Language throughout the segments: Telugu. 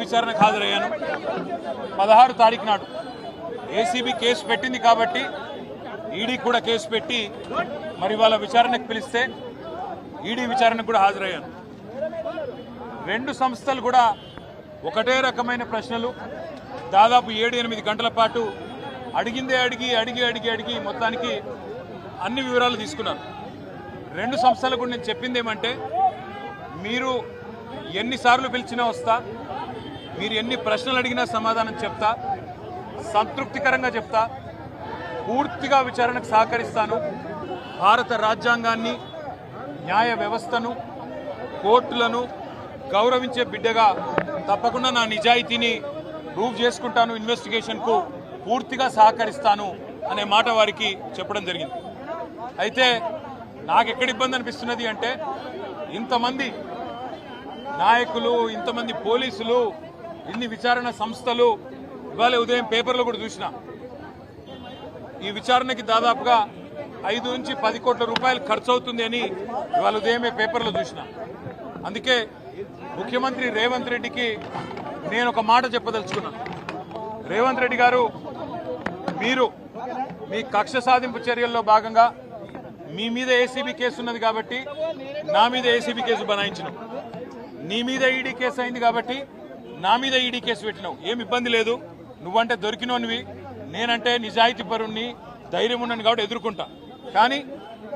విచారణకు హాజరయ్యాను 16 తారీఖు నాడు ఏసీబీ కేసు పెట్టింది కాబట్టి ఈడీ కూడా కేసు పెట్టి మరి వాళ్ళ విచారణకు పిలిస్తే ఈడీ విచారణకు కూడా హాజరయ్యాను. రెండు సంస్థలు కూడా ఒకటే రకమైన ప్రశ్నలు దాదాపు 7-8 గంటల పాటు అడిగిందే అడిగి మొత్తానికి అన్ని వివరాలు తీసుకున్నారు. రెండు సంస్థలకు నేను చెప్పింది ఏమంటే, మీరు ఎన్నిసార్లు పిలిచినా వస్తా, మీరు ఎన్ని ప్రశ్నలు అడిగినా సమాధానం చెప్తా, సంతృప్తికరంగా చెప్తా, పూర్తిగా విచారణకు సహకరిస్తాను. భారత రాజ్యాంగాన్ని, న్యాయ వ్యవస్థను, కోర్టులను గౌరవించే బిడ్డగా తప్పకుండా నా నిజాయితీని ప్రూవ్ చేసుకుంటాను, ఇన్వెస్టిగేషన్కు పూర్తిగా సహకరిస్తాను అనే మాట వారికి చెప్పడం జరిగింది. అయితే నాకు ఎక్కడ ఇబ్బంది అనిపిస్తున్నది అంటే, ఇంతమంది నాయకులు, ఇంతమంది పోలీసులు, ఇన్ని విచారణ సంస్థలు, ఇవాళ ఉదయం పేపర్లో కూడా చూసిన ఈ విచారణకి దాదాపుగా 5 నుంచి 10 కోట్ల రూపాయలు ఖర్చు అవుతుంది అని ఇవాళ ఉదయమే పేపర్లో చూసిన. అందుకే ముఖ్యమంత్రి రేవంత్ రెడ్డికి నేను ఒక మాట చెప్పదలుచుకున్నాను. రేవంత్ రెడ్డి గారు, మీరు మీ కక్ష సాధింపు చర్యల్లో భాగంగా మీ మీద ఏసీబీ కేసు ఉన్నది కాబట్టి నా మీద ఏసీబీ కేసు బనాయించినాం, నీ మీద ఈడీ కేసు అయింది కాబట్టి నా మీద ఈడీ కేసు పెట్టినావు. ఏం ఇబ్బంది లేదు, నువ్వంటే దొరికినోనివి, నేనంటే నిజాయితీ పరుణ్ణి, ధైర్యం ఉన్నాను కాబట్టి ఎదుర్కొంటా. కానీ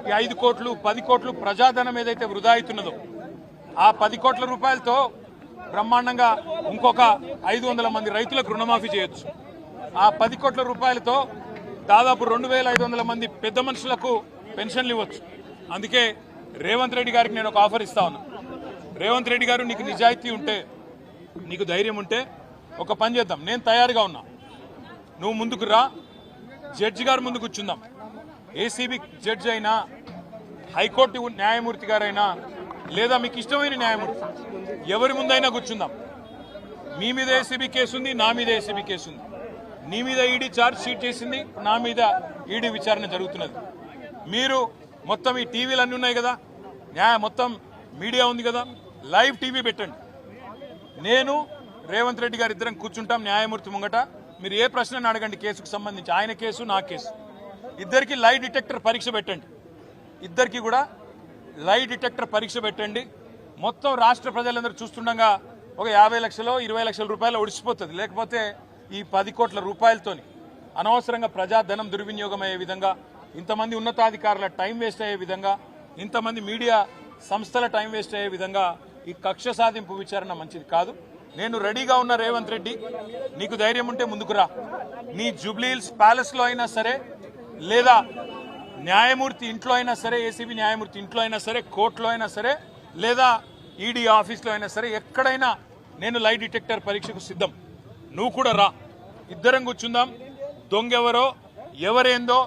ఈ 5 కోట్లు 10 కోట్లు ప్రజాధనం ఏదైతే వృధా అవుతున్నదో, ఆ 10 కోట్ల రూపాయలతో బ్రహ్మాండంగా ఇంకొక 500 మంది రైతులకు రుణమాఫీ చేయొచ్చు. ఆ 10 కోట్ల రూపాయలతో దాదాపు 2500 మంది పెద్ద మనుషులకు పెన్షన్లు ఇవ్వచ్చు. అందుకే రేవంత్ రెడ్డి గారికి నేను ఒక ఆఫర్ ఇస్తా ఉన్నా. రేవంత్ రెడ్డి గారు, నీకు నిజాయితీ ఉంటే, నీకు ధైర్యం ఉంటే ఒక పని చేద్దాం, నేను తయారుగా ఉన్నా, నువ్వు ముందుకు రా, జడ్జి గారు ముందు కూర్చుందాం. ఏసీబీ జడ్జి అయినా, హైకోర్టు న్యాయమూర్తి గారైనా, లేదా మీకు ఇష్టమైన న్యాయమూర్తి ఎవరి ముందైనా కూర్చుందాం. మీ మీద ఏసీబీ కేసు ఉంది, నా మీద ఏసీబీ కేసు ఉంది, నీ మీద ఈడీ ఛార్జ్ షీట్ చేసింది, నా మీద ఈడీ విచారణ జరుగుతున్నది. మీరు మొత్తం ఈ టీవీలు అన్నీ ఉన్నాయి కదా, మొత్తం మీడియా ఉంది కదా, లైవ్ టీవీ పెట్టండి. నేను రేవంత్ రెడ్డి గారు ఇద్దరం కూర్చుంటాం న్యాయమూర్తి ముంగట. మీరు ఏ ప్రశ్నను అడగండి కేసుకు సంబంధించి, ఆయన కేసు నా కేసు, ఇద్దరికి లై డిటెక్టర్ పరీక్ష పెట్టండి. ఇద్దరికి కూడా లై డిటెక్టర్ పరీక్ష పెట్టండి. మొత్తం రాష్ట్ర ప్రజలందరూ చూస్తుండగా ఒక 50 లక్షలు 20 లక్షల రూపాయలు ఒడిసిపోతుంది. లేకపోతే ఈ 10 కోట్ల రూపాయలతోని అనవసరంగా ప్రజాధనం దుర్వినియోగం అయ్యే విధంగా, ఇంతమంది ఉన్నతాధికారుల టైం వేస్ట్ అయ్యే విధంగా, ఇంతమంది మీడియా సంస్థల టైం వేస్ట్ అయ్యే విధంగా ఈ కక్ష సాధింపు విచారణ మంచిది కాదు. నేను రెడీగా ఉన్న రేవంత్ రెడ్డి, నీకు ధైర్యం ఉంటే ముందుకు రా. నీ జూబ్లీహిల్స్ ప్యాలెస్లో అయినా సరే, లేదా న్యాయమూర్తి ఇంట్లో అయినా సరే, ఏసీబీ న్యాయమూర్తి ఇంట్లో అయినా సరే, కోర్టులో అయినా సరే, లేదా ఈడీ ఆఫీస్లో అయినా సరే, ఎక్కడైనా నేను లై డిటెక్టర్ పరీక్షకు సిద్ధం. నువ్వు కూడా రా, ఇద్దరం కూర్చుందాం. దొంగెవరో, ఎవరేందో,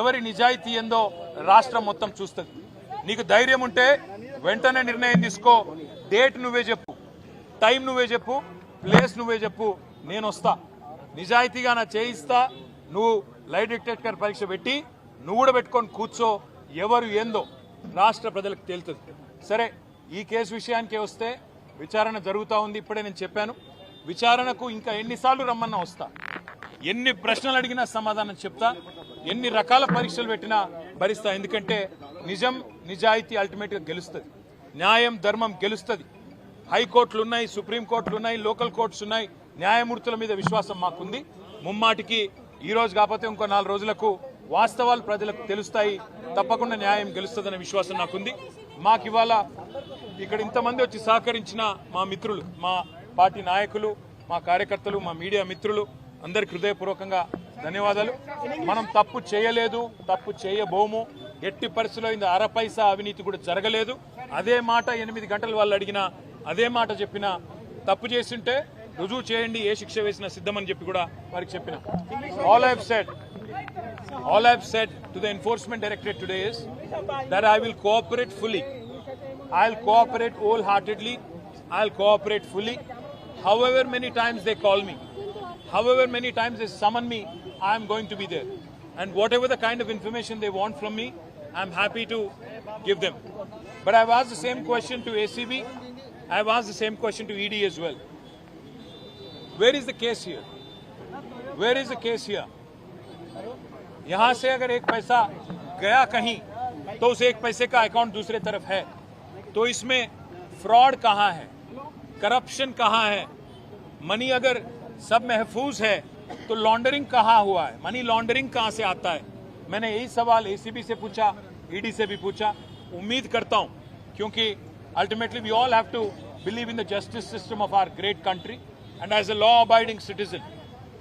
ఎవరి నిజాయితీ ఏందో రాష్ట్రం మొత్తం చూస్తుంది. నీకు ధైర్యం ఉంటే వెంటనే నిర్ణయం తీసుకో. డేట్ నువ్వే చెప్పు, టైం నువ్వే చెప్పు, ప్లేస్ నువ్వే చెప్పు, నేను వస్తా. నిజాయితీగా నా చేయిస్తా. నువ్వు లై డిటెక్టర్ పరీక్ష పెట్టి నువ్వు కూడా పెట్టుకొని కూర్చో. ఎవరు ఏందో రాష్ట్ర ప్రజలకు తేలుతుంది. సరే, ఈ కేసు విషయానికే వస్తే విచారణ జరుగుతూ ఉంది. ఇప్పుడే నేను చెప్పాను, విచారణకు ఇంకా ఎన్నిసార్లు రమ్మన్నా వస్తా, ఎన్ని ప్రశ్నలు అడిగినా సమాధానం చెప్తా, ఎన్ని రకాల పరీక్షలు పెట్టినా భరిస్తా. ఎందుకంటే నిజం, నిజాయితీ అల్టిమేట్గా గెలుస్తుంది, న్యాయం ధర్మం గెలుస్తుంది. హైకోర్టులు ఉన్నాయి, సుప్రీంకోర్టులు ఉన్నాయి, లోకల్ కోర్ట్స్ ఉన్నాయి. న్యాయమూర్తుల మీద విశ్వాసం మాకుంది. ముమ్మాటికి ఈ రోజు కాకపోతే ఇంకో 4 రోజులకు వాస్తవాలు ప్రజలకు తెలుస్తాయి. తప్పకుండా న్యాయం గెలుస్తుందనే విశ్వాసం నాకుంది. మాకు ఇవాళ ఇక్కడ ఇంతమంది వచ్చి సహకరించిన మా మిత్రులు, మా పార్టీ నాయకులు, మా కార్యకర్తలు, మా మీడియా మిత్రులు అందరికి హృదయపూర్వకంగా ధన్యవాదాలు. మనం తప్పు చేయలేదు, తప్పు చేయబోము. ఎట్టి పరిస్థితుల్లో ఇంత అరపైసా అవినీతి కూడా జరగలేదు. అదే మాట 8 గంటలు వాళ్ళు అడిగినా, అదే మాట చెప్పినా, తప్పు చేస్తుంటే రుజువు చేయండి, ఏ శిక్ష వేసినా సిద్ధమని చెప్పి కూడా వారికి చెప్పిన. All I have said to the Enforcement Directorate today is that I will cooperate fully. I'll cooperate wholeheartedly. I'll cooperate fully. However many times they call me, however many times they summon me, I am going to be there. And whatever the kind of information they want from me, I am happy to give them. But I've asked the same question to ACB. I've asked the same question to ED as well. Where is the case here? Where is the case here? यहां से अगर एक पैसा गया कहीं तो उस एक पैसे का अकाउंट दूसरे तरफ है, तो इसमें फ्रॉड कहां है, करप्शन कहां है? मनी अगर सब महफूज है तो लॉन्ड्रिंग कहां हुआ है? मनी लॉन्ड्रिंग कहां से आता है? मैंने यही सवाल एसीबी से पूछा, ईडी से भी पूछा। उम्मीद करता हूं, क्योंकि ultimately we all have to believe in the justice system of our great country, and as a law abiding citizen,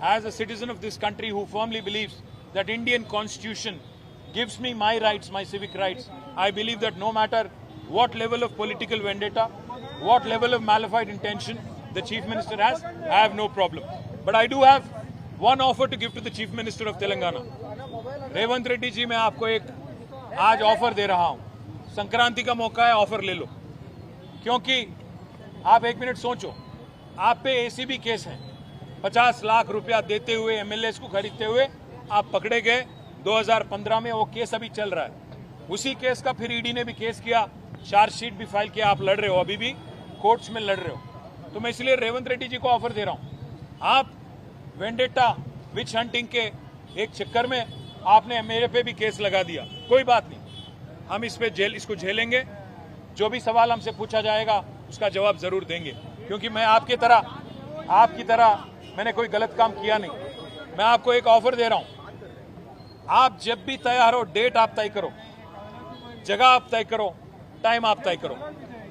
as a citizen of this country who firmly believes that Indian constitution gives me my rights, my civic rights, I believe that no matter what level of political vendetta, what level of malafide intention the chief minister has, I have no problem. But I do have one offer to give to the chief minister of Telangana. Revanth Reddy ji, मैं आपको एक आज ऑफर दे रहा हूं। संक्रांति का मौका है, ऑफर ले लो। क्योंकि आप एक मिनट सोचो, आप पे एसीबी केस है, 50 लाख रुपया देते हुए एमएलएस को खरीदते हुए आप पकड़े गए 2015 में। वो केस अभी चल रहा है। उसी केस का फिर ईडी ने भी केस किया, चार्जशीट भी फाइल किया। आप लड़ रहे हो, अभी भी कोर्ट्स में लड़ रहे हो। तो मैं इसलिए रेवंत रेड्डी जी को ऑफर दे रहा हूं। आप वेंडेटा, विच हंटिंग के एक चक्कर में आपने मेरे पे भी केस लगा दिया, कोई बात नहीं, हम इसको झेलेंगे। जो भी सवाल हमसे पूछा जाएगा उसका जवाब जरूर देंगे, क्योंकि मैं आपकी तरह मैंने कोई गलत काम किया नहीं। मैं आपको एक ऑफर दे रहा हूं, आप जब भी तैयार हो, डेट आप तय करो, जगह आप तय करो, टाइम आप तय करो,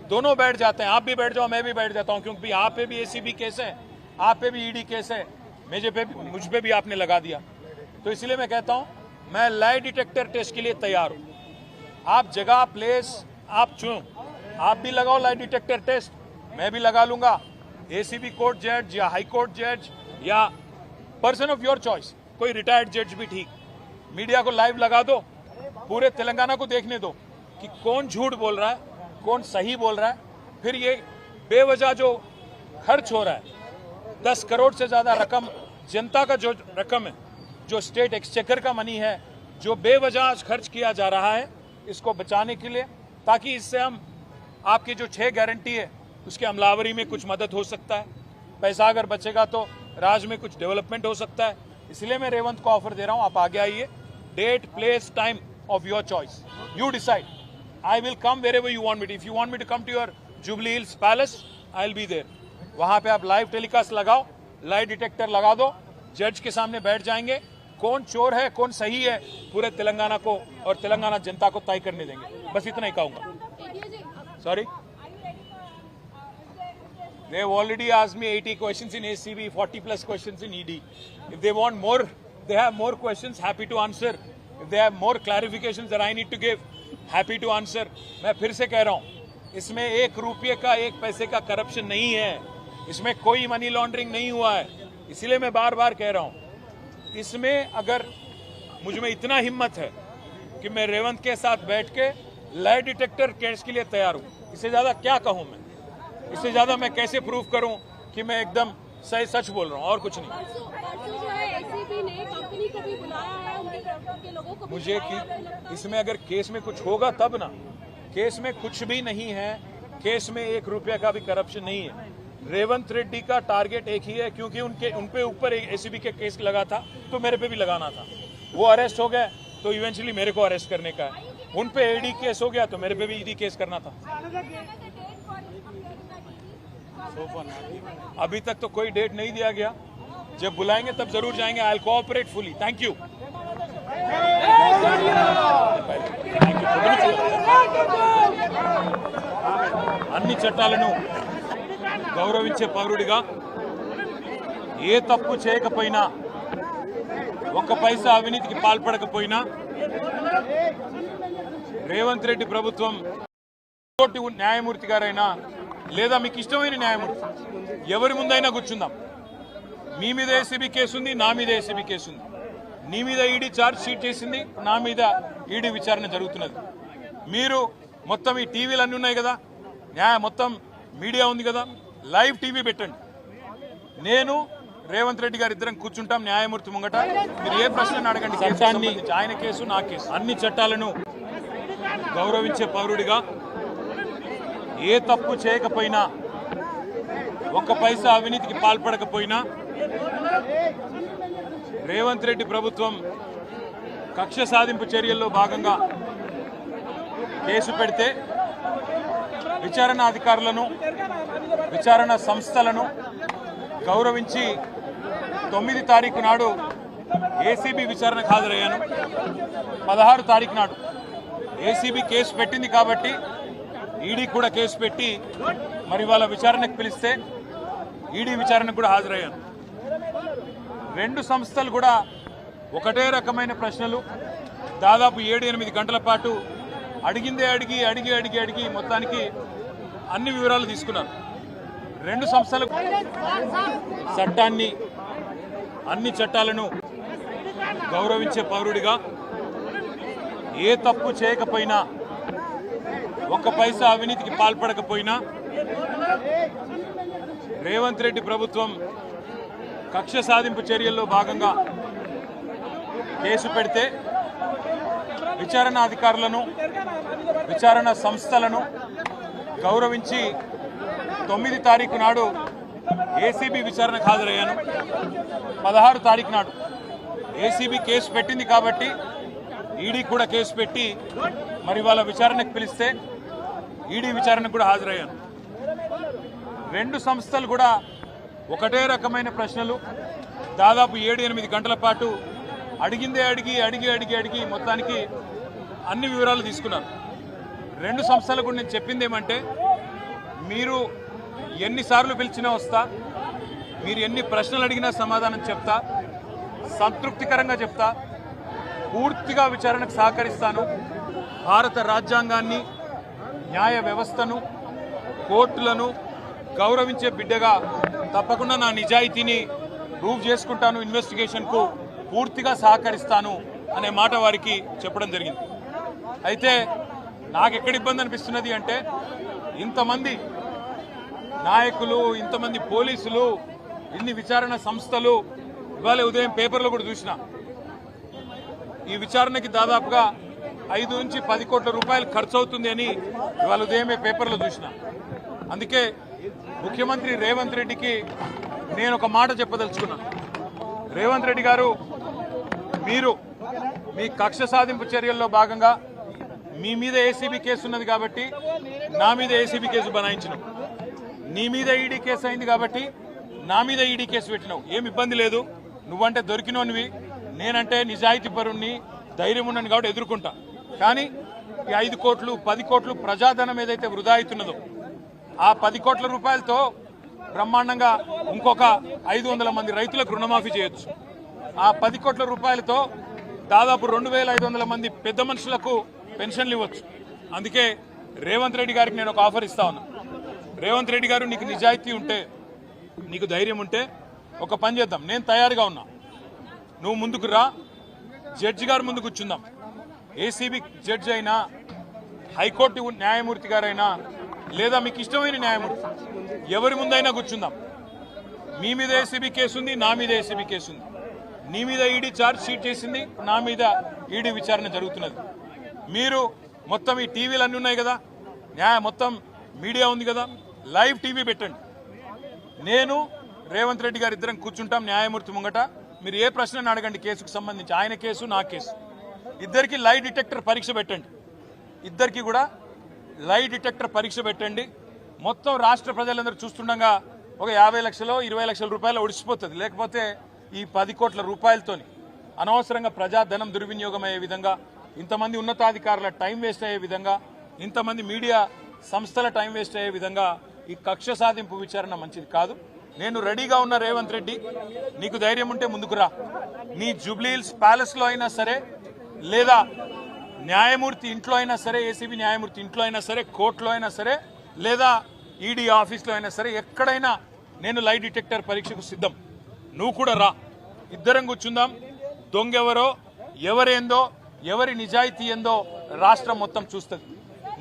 दोनों बैठ जाते हैं। आप भी बैठ जाओ, मैं भी बैठ जाता हूं, क्योंकि आप पे भी एसीबी केस है, आप पे भी ईडी केस है, मुझ पे भी आपने लगा दिया। तो इसलिए मैं कहता हूं, मैं लाई डिटेक्टर टेस्ट के लिए तैयार हूं। आप जगह, प्लेस आप चुनो, आप भी लगाओ लाई डिटेक्टर टेस्ट, मैं भी लगा लूंगा। एसीबी कोर्ट जज या हाई कोर्ट जज या पर्सन ऑफ योर चॉइस, कोई रिटायर्ड जज भी ठीक, मीडिया को लाइव लगा दो, पूरे तेलंगाना को देखने दो कि कौन झूठ बोल रहा है, कौन सही बोल रहा है। फिर ये बेवजह जो खर्च हो रहा है, 10 करोड़ से ज्यादा रकम, जनता का जो रकम है, जो स्टेट एक्सचेकर का मनी है, जो बेवजह खर्च किया जा रहा है, इसको बचाने के लिए, ताकि इससे हम आपकी जो 6 गारंटी है उसके अमलावरी में कुछ मदद हो सकता है। पैसा अगर बचेगा तो राज्य में कुछ डेवलपमेंट हो सकता है। इसलिए मैं रेवंत को ऑफर दे रहा हूं, आप आगे आइए, date, place, time of your choice, you decide. I will come wherever you want me. If you want me to come to your Jubilee Hills palace, I will be there. वहां पे आप लाइव टेलीकास्ट लगाओ, लाई डिटेक्टर लगा दो, जज के सामने बैठ जाएंगे, कौन चोर है कौन सही है, पूरे तेलंगाना को और तेलंगाना जनता को तय करने देंगे। बस इतना ही कहूंगा। Sorry, they have already asked me 80 questions in ACB, 40 plus questions in ED. If they want more, they have more questions, happy to answer. If they have more clarifications that I need to give, happy to answer. मैं फिर से कह रहा हूं, इसमें 1 रुपये का, 1 पैसे का करप्शन नहीं है, इसमें कोई मनी लॉन्ड्रिंग नहीं हुआ है। इसलिए मैं बार बार कह रहा हूं, इसमें अगर मुझ में इतना हिम्मत है कि मैं रेवंत के साथ बैठ के लाई डिटेक्टर केस के लिए तैयार हूं, इससे ज्यादा क्या कहूं मैं? इससे ज्यादा मैं कैसे प्रूव करूं कि मैं एकदम सही सच बोल रहा हूं, और कुछ नहीं। मुझे कि इसमें अगर केस में कुछ होगा तब ना, केस में कुछ भी नहीं है, केस में 1 रुपया का भी करप्शन नहीं है। रेवंत रेड्डी का टारगेट एक ही है, क्योंकि उनपे ऊपर एसीबी के केस लगा था, तो मेरे पे भी लगाना था। वो अरेस्ट हो गए तो इवेंचुअली मेरे को अरेस्ट करने का है। उन पे ईडी केस हो गया तो मेरे पे भी ईडी केस करना था। अभी तक तो कोई डेट नहीं दिया गया, जब बुलाएंगे तब जरूर जाएंगे। I will cooperate fully. Thank you. అన్ని చట్టాలను గౌరవించే పౌరుడిగా ఏ తప్పు చేయకపోయినా, ఒక్క పైసా అవినీతికి పాల్పడకపోయినా రేవంత్ రెడ్డి ప్రభుత్వం కోర్టు న్యాయమూర్తి గారైనా లేదా మీకు ఇష్టమైన న్యాయమూర్తి ఎవరి ముందైనా కూర్చుందాం, మీ మీద ఏసీబీ కేసు ఉంది, నా మీద ఏసీబీ కేసు ఉంది, నీ మీద ఈడీ ఛార్జ్ షీట్ చేసింది, నా మీద ఈడీ విచారణ జరుగుతున్నది. మీరు మొత్తం ఈ టీవీలు అన్నీ ఉన్నాయి కదా, మొత్తం మీడియా ఉంది కదా, లైవ్ టీవీ పెట్టండి. నేను రేవంత్ రెడ్డి గారు ఇద్దరం కూర్చుంటాం న్యాయమూర్తి ముంగట. మీరు ఏ ప్రశ్నను అడగండి, ఆయన కేసు నా కేసు. అన్ని చట్టాలను గౌరవించే పౌరుడిగా ఏ తప్పు చేయకపోయినా ఒక్క పైసా అవినీతికి పాల్పడకపోయినా రేవంత్ రెడ్డి ప్రభుత్వం కక్ష సాధింపు చర్యల్లో భాగంగా కేసు పెడితే విచారణ అధికారులను విచారణ సంస్థలను గౌరవించి 9 తారీఖు నాడు ఏసీబీ విచారణకు హాజరయ్యాను. 16 తారీఖు నాడు ఏసీబీ కేసు పెట్టింది కాబట్టి ఈడీ కూడా కేసు పెట్టి మరి వాళ్ళ విచారణకు పిలిస్తే ఈడీ విచారణకు కూడా హాజరయ్యాను. 2 సంస్థలు కూడా ఒకటే రకమైన ప్రశ్నలు దాదాపు 7-8 గంటల పాటు అడిగిందే అడిగి మొత్తానికి అన్ని వివరాలు తీసుకున్నారు. 2 సంస్థలు చట్టాన్ని అన్ని చట్టాలను గౌరవించే పౌరుడిగా ఏ తప్పు చేయకపోయినా ఒక్క పైసా అవినీతికి పాల్పడకపోయినా రేవంత్ రెడ్డి ప్రభుత్వం కక్ష సాధింపు చర్యల్లో భాగంగా కేసు పెడితే విచారణ అధికారులను విచారణ సంస్థలను గౌరవించి 9 తారీఖు నాడు ఏసీబీ విచారణకు హాజరయ్యాను. 16 తారీఖు నాడు ఏసీబీ కేసు పెట్టింది కాబట్టి ఈడీ కూడా కేసు పెట్టి మరి వాళ్ళ విచారణకు పిలిస్తే ఈడీ విచారణకు కూడా హాజరయ్యాను. 2 సంస్థలు కూడా ఒకటే రకమైన ప్రశ్నలు దాదాపు 7-8 గంటల పాటు అడిగిందే అడిగి మొత్తానికి అన్ని వివరాలు తీసుకున్నారు. 2 సంస్థలకు నేను చెప్పింది ఏమంటే, మీరు ఎన్నిసార్లు పిలిచినా వస్తా, మీరు ఎన్ని ప్రశ్నలు అడిగినా సమాధానం చెప్తా, సంతృప్తికరంగా చెప్తా, పూర్తిగా విచారణకు సహకరిస్తాను. భారత రాజ్యాంగాన్ని, న్యాయ వ్యవస్థను, కోర్టులను గౌరవించే బిడ్డగా తప్పకుండా నా నిజాయితీని ప్రూవ్ చేసుకుంటాను, ఇన్వెస్టిగేషన్కు పూర్తిగా సహకరిస్తాను అనే మాట వారికి చెప్పడం జరిగింది. అయితే నాకు ఎక్కడ ఇబ్బంది అనిపిస్తున్నది అంటే, ఇంతమంది నాయకులు, ఇంతమంది పోలీసులు, ఇన్ని విచారణ సంస్థలు, ఇవాళ ఉదయం పేపర్లో కూడా చూసిన ఈ విచారణకి దాదాపుగా 5 నుంచి 10 కోట్ల రూపాయలు ఖర్చు అవుతుంది అని ఇవాళ ఉదయమే పేపర్లో చూసిన. అందుకే ముఖ్యమంత్రి రేవంత్ రెడ్డికి నేను ఒక మాట చెప్పదలుచుకున్నాను. రేవంత్ రెడ్డి గారు, మీరు మీ కక్ష సాధింపు చర్యల్లో భాగంగా మీ మీద ఏసీబీ కేసు ఉన్నది కాబట్టి నా మీద ఏసీబీ కేసు బనాయించినావు, నీ మీద ఈడీ కేసు అయింది కాబట్టి నా మీద ఈడీ కేసు పెట్టినావు. ఏం ఇబ్బంది లేదు, నువ్వంటే దొరికినోనివి, నేనంటే నిజాయితీ పరుణ్ణి, ధైర్యం ఉన్నాను కాబట్టి ఎదుర్కొంటా. కానీ ఈ 5 కోట్లు 10 కోట్లు ప్రజాధనం ఏదైతే వృధా అవుతున్నదో, ఆ 10 కోట్ల రూపాయలతో బ్రహ్మాండంగా ఇంకొక 500 మంది రైతులకు రుణమాఫీ చేయొచ్చు. ఆ 10 కోట్ల రూపాయలతో దాదాపు 2500 మంది పెద్ద మనుషులకు పెన్షన్లు ఇవ్వచ్చు. అందుకే రేవంత్ రెడ్డి గారికి నేను ఒక ఆఫర్ ఇస్తా ఉన్నా. రేవంత్ రెడ్డి గారు, నీకు నిజాయితీ ఉంటే, నీకు ధైర్యం ఉంటే ఒక పని చేద్దాం. నేను తయారుగా ఉన్నా, నువ్వు ముందుకు రా, జడ్జి గారు ముందు కూర్చుందాం. ఏసీబీ జడ్జి అయినా, హైకోర్టు న్యాయమూర్తి గారైనా, లేదా మీకు ఇష్టమైన న్యాయమూర్తి ఎవరి ముందైనా కూర్చుందాం. మీ మీద ఏసీబీ కేసు ఉంది, నా మీద ఏసీబీ కేసు ఉంది. నీ మీద ఈడీ ఛార్జ్ షీట్ చేసింది, నా మీద ఈడీ విచారణ జరుగుతున్నది. మీరు మొత్తం ఈ టీవీలు అన్నీ ఉన్నాయి కదా, మొత్తం మీడియా ఉంది కదా, లైవ్ టీవీ పెట్టండి. నేను రేవంత్ రెడ్డి గారు ఇద్దరం కూర్చుంటాం న్యాయమూర్తి ముంగట. మీరు ఏ ప్రశ్నను అడగండి కేసుకు సంబంధించి, ఆయన కేసు నా కేసు. ఇద్దరికి లై డిటెక్టర్ పరీక్ష పెట్టండి, ఇద్దరికి కూడా లై డిటెక్టర్ పరీక్ష పెట్టండి. మొత్తం రాష్ట్ర ప్రజలందరూ చూస్తుండగా ఒక 50 లక్షలు 20 లక్షల రూపాయలు ఒడిసిపోతుంది. లేకపోతే ఈ 10 కోట్ల రూపాయలతోని అనవసరంగా ప్రజాధనం దుర్వినియోగం అయ్యే విధంగా, ఇంతమంది ఉన్నతాధికారుల టైం వేస్ట్ అయ్యే విధంగా, ఇంతమంది మీడియా సంస్థల టైం వేస్ట్ అయ్యే విధంగా ఈ కక్ష సాధింపు విచారణ మంచిది కాదు. నేను రెడీగా ఉన్న రేవంత్ రెడ్డి, నీకు ధైర్యం ఉంటే ముందుకు రా. నీ జూబ్లీహిల్స్ ప్యాలెస్లో అయినా సరే, లేదా న్యాయమూర్తి ఇంట్లో అయినా సరే, ఏసీబీ న్యాయమూర్తి ఇంట్లో అయినా సరే, కోర్టులో అయినా సరే, లేదా ఈడీ ఆఫీస్లో అయినా సరే, ఎక్కడైనా నేను లై డిటెక్టర్ పరీక్షకు సిద్ధం. నువ్వు కూడా రా, ఇద్దరం కూర్చుందాం. దొంగెవరో, ఎవరేందో, ఎవరి నిజాయితీ ఏందో రాష్ట్రం మొత్తం చూస్తుంది.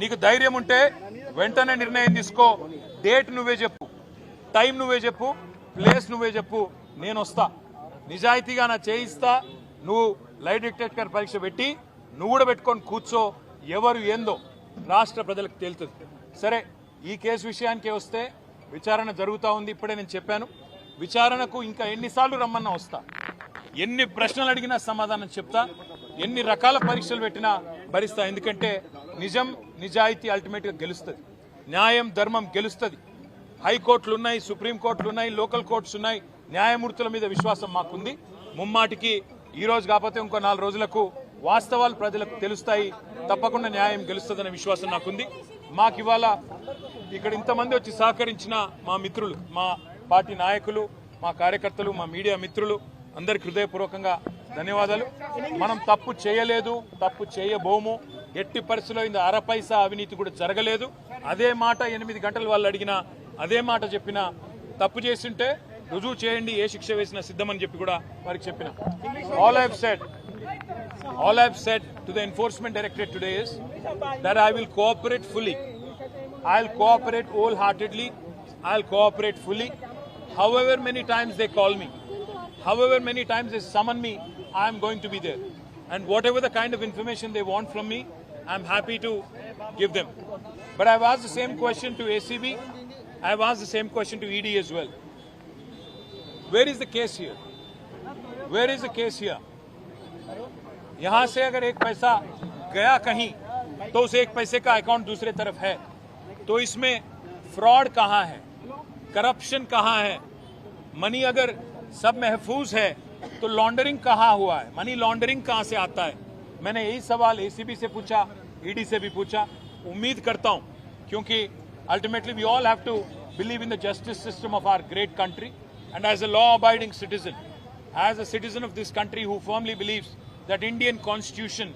నీకు ధైర్యం ఉంటే వెంటనే నిర్ణయం తీసుకో. డేట్ నువ్వే చెప్పు, టైం నువ్వే చెప్పు, ప్లేస్ నువ్వే చెప్పు, నేను వస్తా. నిజాయితీగా నా చేయిస్తా. నువ్వు లై డిటెక్టర్ పరీక్ష పెట్టి నువ్వు కూడా పెట్టుకొని కూర్చో. ఎవరు ఏందో రాష్ట్ర ప్రజలకు తేలుతుంది. సరే, ఈ కేసు విషయానికే వస్తే, విచారణ జరుగుతూ ఉంది. ఇప్పుడే నేను చెప్పాను, విచారణకు ఇంకా ఎన్నిసార్లు రమ్మన్నా వస్తా, ఎన్ని ప్రశ్నలు అడిగినా సమాధానం చెప్తా, ఎన్ని రకాల పరీక్షలు పెట్టినా భరిస్తా. ఎందుకంటే నిజం నిజాయితీ అల్టిమేట్గా గెలుస్తుంది, న్యాయం ధర్మం గెలుస్తుంది. హైకోర్టులు ఉన్నాయి, సుప్రీంకోర్టులు ఉన్నాయి, లోకల్ కోర్ట్స్ ఉన్నాయి. న్యాయమూర్తుల మీద విశ్వాసం మాకుంది. ముమ్మాటికి ఈ రోజు కాకపోతే ఇంకో 4 రోజులకు వాస్తవాలు ప్రజలకు తెలుస్తాయి. తప్పకుండా న్యాయం గెలుస్తుందనే విశ్వాసం నాకుంది. మాకు ఇవాళ ఇక్కడ ఇంతమంది వచ్చి సహకరించిన మా మిత్రులు, మా పార్టీ నాయకులు, మా కార్యకర్తలు, మా మీడియా మిత్రులు అందరికి హృదయపూర్వకంగా ధన్యవాదాలు. మనం తప్పు చేయలేదు, తప్పు చేయబోము, ఎట్టి పరిస్థితుల్లో ఇంత అరపైసా అవినీతి కూడా జరగలేదు. అదే మాట 8 గంటలు వాళ్ళు అడిగినా, అదే మాట చెప్పినా, తప్పు చేస్తుంటే రుజువు చేయండి, ఏ శిక్ష వేసినా సిద్ధమని చెప్పి కూడా వారికి చెప్పిన. All I've said to the Enforcement Directorate today is that I will cooperate fully. I'll cooperate wholeheartedly. I'll cooperate fully. However many times they call me, however many times they summon me, I am going to be there. And whatever the kind of information they want from me, I'm happy to give them. But I've asked the same question to ACB. I've asked the same question to ED as well. Where is the case here? Where is the case here? यहाँ से अगर एक पैसा गया कहीं तो उस एक पैसे का अकाउंट दूसरे तरफ है, तो इसमें फ्रॉड कहाँ है, करप्शन कहाँ है? मनी अगर सब महफूज है तो लॉन्ड्रिंग कहाँ हुआ है, मनी लॉन्ड्रिंग कहाँ से आता है? मैंने यही सवाल एसीबी से पूछा, ईडी से भी पूछा. उम्मीद करता हूँ, क्योंकि ultimately we all have to believe in the justice system of our great country, and as a law abiding citizen, as a citizen of this country who firmly believes that Indian constitution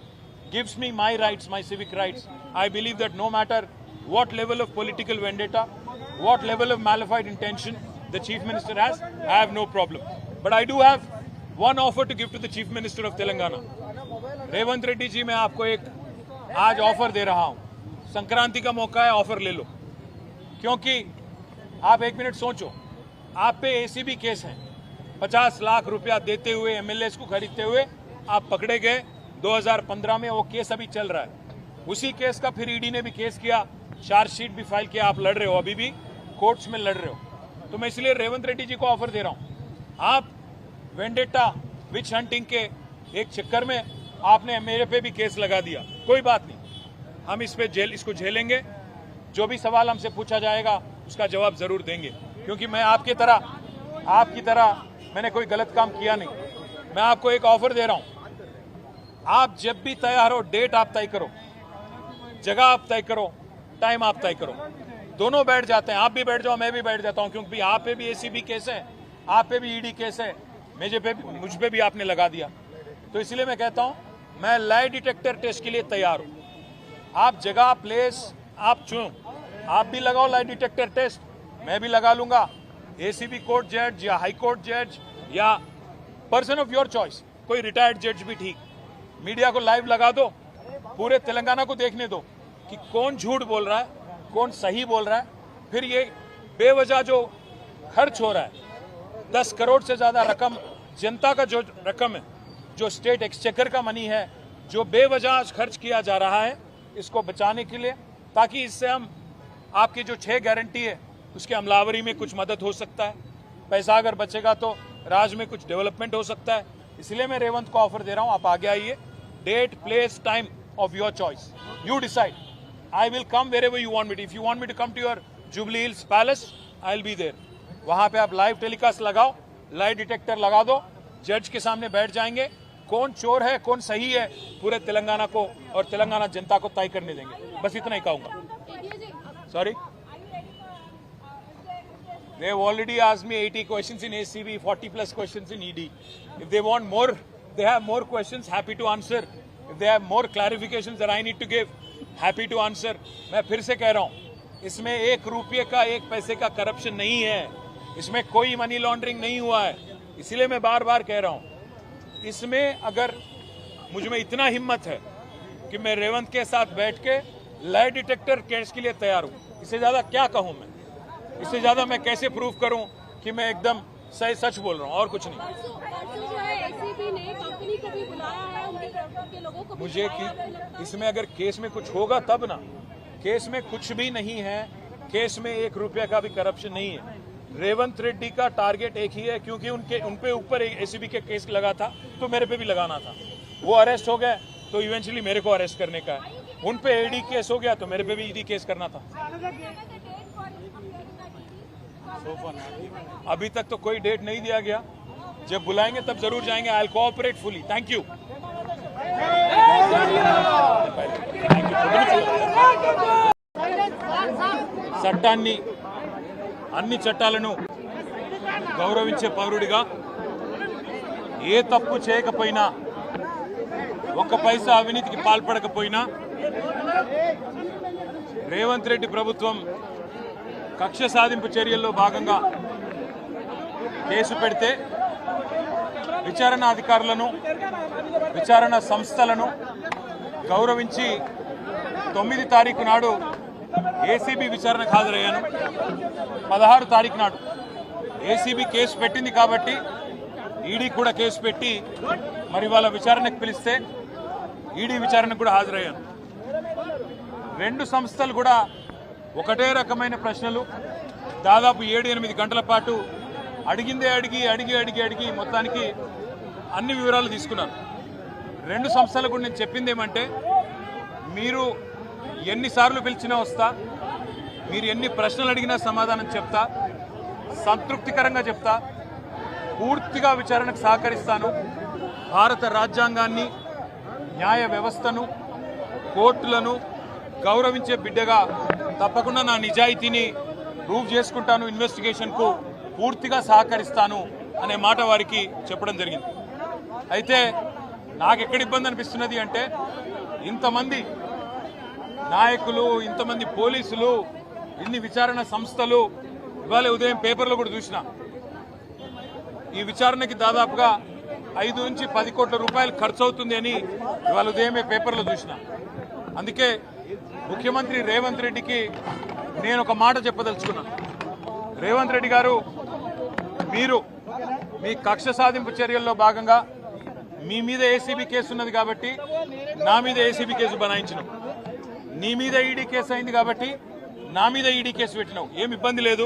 gives me my rights, my civic rights, I believe that no matter what level of political vendetta, what level of malified intention the Chief Minister has, I have no problem. But I do have one offer to give to the Chief Minister of Telangana. Revanth Reddy ji, मैं आपको एक आज ऑफर दे रहा हूं. संक्रांति का मौका है, ऑफर ले लो. क्योंकि आप एक मिनट सोचो, आप पे एसीबी केस है, 50 लाख रुपया देते हुए, एमएलएस को खरीदते हुए आप पकड़े गए 2015 में. वो केस अभी चल रहा है. उसी केस का फिर ईडी ने भी केस किया, चार्जशीट भी फाइल किया. आप लड़ रहे हो, अभी भी कोर्ट्स में लड़ रहे हो. तो मैं इसलिए रेवंत रेड्डी जी को ऑफर दे रहा हूं. आप वेंडेटा, विच हंटिंग के एक चक्कर में आपने मेरे पे भी केस लगा दिया. कोई बात नहीं, हम इस पे इसको झेलेंगे. जो भी सवाल हमसे पूछा जाएगा उसका जवाब जरूर देंगे, क्योंकि मैं आपकी तरह मैंने कोई गलत काम किया नहीं. मैं आपको एक ऑफर दे रहा हूं, आप जब भी तैयार हो, डेट आप तय करो, जगह आप तय करो, टाइम आप तय करो, दोनों बैठ जाते हैं. आप भी बैठ जाओ, मैं भी बैठ जाता हूं, क्योंकि आप पे भी एसीबी केस है, आप पे भी ईडी केस है, मुझ पे भी आपने लगा दिया. तो इसलिए मैं कहता हूं, मैं लाई डिटेक्टर टेस्ट के लिए तैयार हूं. आप जगह, प्लेस आप चुनो, आप भी लगाओ लाई डिटेक्टर टेस्ट, मैं भी लगा लूंगा. एसीबी कोर्ट जज या हाई कोर्ट जज या पर्सन ऑफ योर चॉइस, कोई रिटायर्ड जज भी ठीक. मीडिया को लाइव लगा दो, पूरे तेलंगाना को देखने दो कि कौन झूठ बोल रहा है, कौन सही बोल रहा है. फिर ये बेवजह जो खर्च हो रहा है, 10 करोड़ से ज्यादा रकम, जनता का जो रकम है, जो स्टेट एक्सचेकर का मनी है, जो बेवजह खर्च किया जा रहा है, इसको बचाने के लिए, ताकि इससे हम आपकी जो 6 गारंटी है उसके अमलावरी में कुछ मदद हो सकता है. पैसा अगर बचेगा तो राज्य में कुछ डेवलपमेंट हो सकता है. इसलिए मैं रेवंत को ऑफर दे रहा हूं, आप आगे आइए. Date, place, time of your choice, you decide. I will come wherever you want me to. If you want me to come to your Jubilee Hills palace, I will be there. वहां पे आप लाइव टेलीकास्ट लगाओ, लाइव डिटेक्टर लगा दो, जज के सामने बैठ जाएंगे. कौन चोर है, कौन सही है, पूरे तेलंगाना को और तेलंगाना जनता को तय करने देंगे. बस इतना ही कहूंगा. Sorry? They have already asked me 80 questions in ACB, 40 plus questions in ED. If they want more, they have more questions, happy to answer. If they have more clarifications that I need to give, happy to answer. मैं फिर से कह रहा हूँ, इसमें 1 रुपये का, 1 पैसे का करप्शन नहीं है. इसमें कोई मनी लॉन्ड्रिंग नहीं हुआ है. इसलिए मैं बार बार कह रहा हूँ, इसमें अगर मुझ में इतना हिम्मत है कि मैं रेवंत के साथ बैठ के लाई डिटेक्टर केस के लिए तैयार हूं. इससे ज्यादा क्या कहूं मैं, इससे ज्यादा मैं कैसे प्रूव करूं कि मैं एकदम सही सच बोल रहा हूं, और कुछ नहीं. मुझे कि इसमें अगर केस में कुछ होगा तब ना, केस में कुछ भी नहीं है. केस में 1 रुपया का भी करप्शन नहीं है। रेवंत रेड्डी का टारगेट एक ही है, क्योंकि उनपे ऊपर एसीबी के केस लगा था तो मेरे पे भी लगाना था। वो अरेस्ट हो गए तो इवेंचुअली मेरे को अरेस्ट करने का है। उन पे ईडी केस हो गया तो मेरे पे भी ईडी केस करना था। अभी तक तो कोई डेट नहीं दिया गया, जब बुलाएंगे तब जरूर जाएंगे। I will cooperate fully. Thank you. చట్టాన్ని అన్ని చట్టాలను గౌరవించే పౌరుడిగా ఏ తప్పు చేయకపోయినా, ఒక్క పైసా అవినీతికి పాల్పడకపోయినా రేవంత్ రెడ్డి ప్రభుత్వం కక్ష సాధింపు చర్యల్లో భాగంగా కేసు పెడితే విచారణ అధికారులను, విచారణ సంస్థలను గౌరవించి 9 తారీఖు నాడు ఏసీబీ విచారణకు హాజరయ్యాను. 16 తారీఖు నాడు ఏసీబీ కేసు పెట్టింది కాబట్టి ఈడీ కూడా కేసు పెట్టి మరి వాళ్ళ విచారణకు పిలిస్తే ఈడీ విచారణకు కూడా హాజరయ్యాను. 2 సంస్థలు కూడా ఒకటే రకమైన ప్రశ్నలు దాదాపు 7-8 గంటల పాటు అడిగిందే అడిగి మొత్తానికి అన్ని వివరాలు తీసుకున్నాను. 2 సంస్థలకు నేను చెప్పింది ఏమంటే, మీరు ఎన్నిసార్లు పిలిచినా వస్తా, మీరు ఎన్ని ప్రశ్నలు అడిగినా సమాధానం చెప్తా, సంతృప్తికరంగా చెప్తా, పూర్తిగా విచారణకు సహకరిస్తాను. భారత రాజ్యాంగాన్ని, న్యాయ వ్యవస్థను, కోర్టులను గౌరవించే బిడ్డగా తప్పకుండా నా నిజాయితీని ప్రూవ్ చేసుకుంటాను, ఇన్వెస్టిగేషన్కు పూర్తిగా సహకరిస్తాను అనే మాట వారికి చెప్పడం జరిగింది. అయితే నాకు ఎక్కడ ఇబ్బంది అనిపిస్తున్నది అంటే, ఇంతమంది నాయకులు, ఇంతమంది పోలీసులు, ఇన్ని విచారణ సంస్థలు, ఇవాళ ఉదయం పేపర్లో కూడా చూసిన ఈ విచారణకి దాదాపుగా 5 నుంచి 10 కోట్ల రూపాయలు ఖర్చు అవుతుంది అని ఇవాళ ఉదయమే పేపర్లో చూసిన. అందుకే ముఖ్యమంత్రి రేవంత్ రెడ్డికి నేను ఒక మాట చెప్పదలుచుకున్నాను. రేవంత్ రెడ్డి గారు, మీరు మీ కక్ష సాధింపు చర్యల్లో భాగంగా మీ మీద ఏసీబీ కేసు ఉన్నది కాబట్టి నా మీద ఏసీబీ కేసు బనాయించినావు, నీ మీద ఈడీ కేసు అయింది కాబట్టి నా మీద ఈడీ కేసు పెట్టినావు. ఏం ఇబ్బంది లేదు,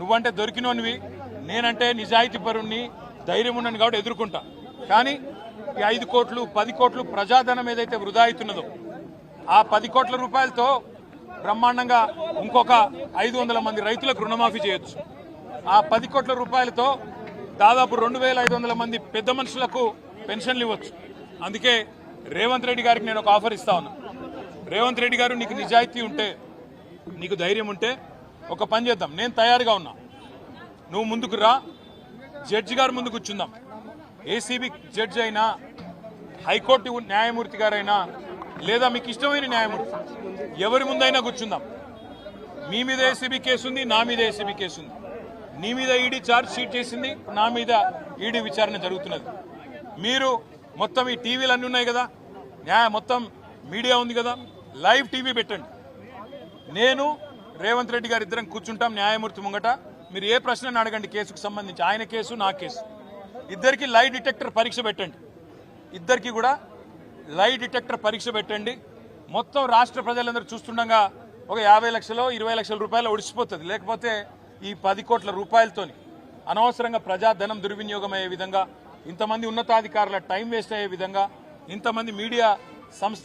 నువ్వంటే దొరికినోనివి, నేనంటే నిజాయితీ పరుణ్ణి, ధైర్యం ఉన్నాను కాబట్టి ఎదుర్కొంటా. కానీ ఈ 5 కోట్లు 10 కోట్లు ప్రజాధనం ఏదైతే వృధా అవుతున్నదో, ఆ 10 కోట్ల రూపాయలతో బ్రహ్మాండంగా ఇంకొక 500 మంది రైతులకు రుణమాఫీ చేయొచ్చు. ఆ 10 కోట్ల రూపాయలతో దాదాపు 2500 మంది పెద్ద మనుషులకు పెన్షన్లు ఇవ్వచ్చు. అందుకే రేవంత్ రెడ్డి గారికి నేను ఒక ఆఫర్ ఇస్తా ఉన్నా. రేవంత్ రెడ్డి గారు, నీకు నిజాయితీ ఉంటే, నీకు ధైర్యం ఉంటే ఒక పని చేద్దాం. నేను తయారుగా ఉన్నా, నువ్వు ముందుకు రా, జడ్జి గారు ముందు కూర్చుందాం. ఏసీబీ జడ్జి అయినా, హైకోర్టు న్యాయమూర్తి గారైనా, లేదా మీకు ఇష్టమైన న్యాయమూర్తి ఎవరి ముందైనా కూర్చుందాం. మీ మీద ఏసీబీ కేసు ఉంది, నా మీద ఏసీబీ కేసు ఉంది. నీ మీద ఈడీ ఛార్జ్ షీట్ చేసింది, నా మీద ఈడీ విచారణ జరుగుతున్నది. మీరు మొత్తం ఈ టీవీలు అన్నీ ఉన్నాయి కదా, మొత్తం మీడియా ఉంది కదా, లైవ్ టీవీ పెట్టండి. నేను రేవంత్ రెడ్డి గారు ఇద్దరం కూర్చుంటాం న్యాయమూర్తి ముంగట. మీరు ఏ ప్రశ్నను అడగండి కేసుకు సంబంధించి, ఆయన కేసు నా కేసు. ఇద్దరికి లై డిటెక్టర్ పరీక్ష పెట్టండి, ఇద్దరికి కూడా లై డిటెక్టర్ పరీక్ష పెట్టండి. మొత్తం రాష్ట్ర ప్రజలందరూ చూస్తుండగా ఒక 50 లక్షలు 20 లక్షల రూపాయలు ఒడిసిపోతుంది. లేకపోతే ఈ 10 కోట్ల రూపాయలతోని అనవసరంగా ప్రజాధనం దుర్వినియోగం అయ్యే విధంగా, ఇంతమంది ఉన్నతాధికారుల టైం వేస్ట్ అయ్యే విధంగా, ఇంతమంది మీడియా సంస్థ